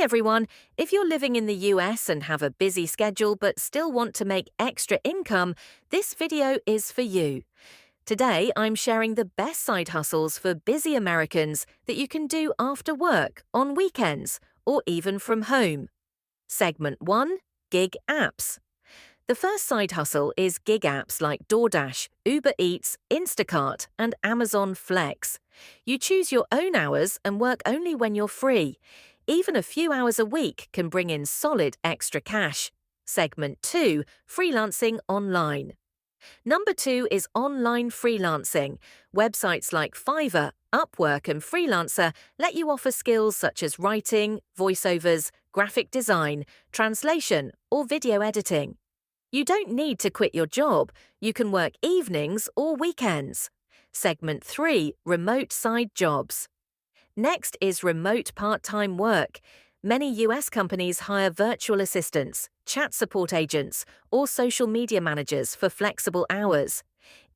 everyone! If you're living in the US and have a busy schedule but still want to make extra income, this video is for you. Today, I'm sharing the best side hustles for busy Americans that you can do after work, on weekends, or even from home. Segment 1. Gig Apps. The first side hustle is gig apps like DoorDash, Uber Eats, Instacart, and Amazon Flex. You choose your own hours and work only when you're free. Even a few hours a week can bring in solid extra cash. Segment 2. Freelancing online. Number 2 is online freelancing. Websites like Fiverr, Upwork, and Freelancer let you offer skills such as writing, voiceovers, graphic design, translation, or video editing. You don't need to quit your job. You can work evenings or weekends. Segment 3. Remote side jobs. Next is remote part-time work. Many US companies hire virtual assistants, chat support agents, or social media managers for flexible hours.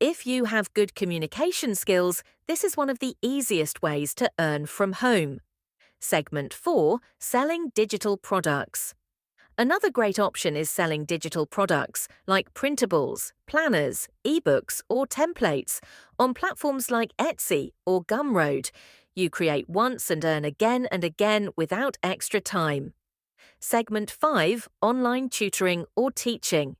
If you have good communication skills, this is one of the easiest ways to earn from home. Segment 4. Selling digital products. Another great option is selling digital products like printables, planners, ebooks, or templates on platforms like Etsy or Gumroad. You create once and earn again and again without extra time. Segment 5. Online tutoring or teaching.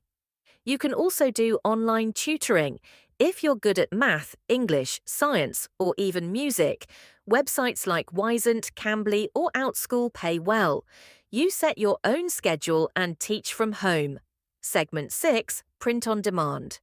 You can also do online tutoring. If you're good at math, English, science, or even music, websites like Wisent, Cambly, or OutSchool pay well. You set your own schedule and teach from home. Segment 6. Print on demand.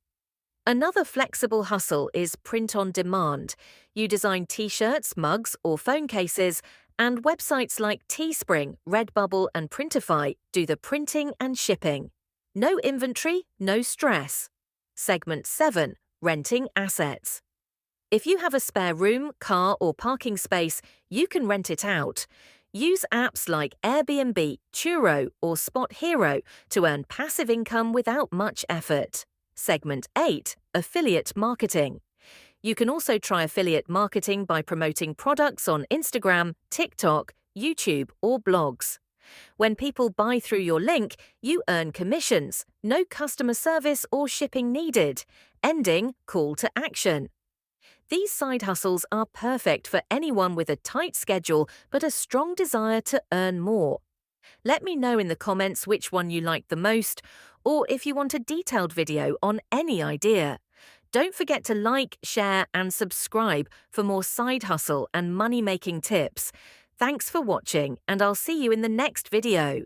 Another flexible hustle is print on demand. You design t-shirts, mugs, or phone cases, and websites like Teespring, Redbubble, and Printify do the printing and shipping. No inventory, no stress. Segment 7. Renting assets. If you have a spare room, car, or parking space, you can rent it out. Use apps like Airbnb, Turo, or Spot Hero to earn passive income without much effort. Segment 8. Affiliate marketing. You can also try affiliate marketing by promoting products on Instagram, TikTok, YouTube, or blogs. When people buy through your link, you earn commissions, no customer service or shipping needed, ending call to action. These side hustles are perfect for anyone with a tight schedule but a strong desire to earn more. Let me know in the comments which one you like the most, or if you want a detailed video on any idea. Don't forget to like, share, and subscribe for more side hustle and money-making tips. Thanks for watching, and I'll see you in the next video.